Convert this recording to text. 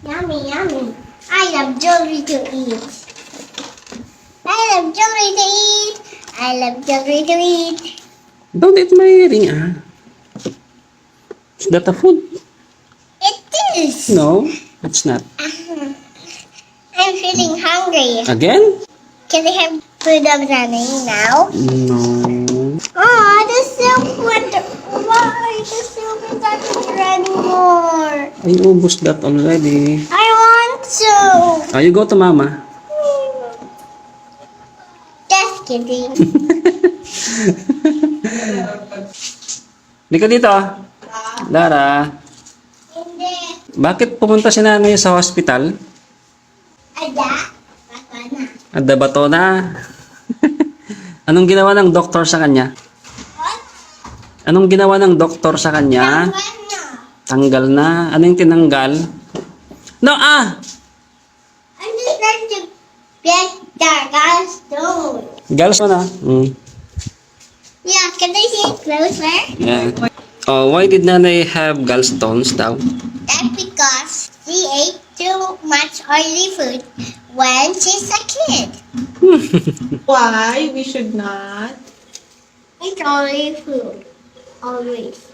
Yummy, yummy. I love jewelry to eat. I love jewelry to eat. I love jewelry to eat. Don't eat my earring, ah. Is that a food? It is. No, it's not. I'm feeling hungry. Again? Can I have food of running now? No. Oh, the soup went. Why the soup is not running more? I ubos that already. I want to. Ah, you go to mama. Just kidding. Hindi ka dito. Lara, Hindi. bakit pumunta si nanay sa hospital? Ada. Baka na. Ada bato na. Anong ginawa ng doktor sa kanya? What? Anong ginawa ng doktor sa kanya? Baka na. Tanggal na. Ano yung tinanggal? No, ah! I'm just trying to get that gallstone. Gals mo na. Yeah, can I see it closer? Yeah. Oh, why did nanay have gallstones daw? That's because she ate too much oily food when she's a kid. Why? We should not. Eat oily food. Always.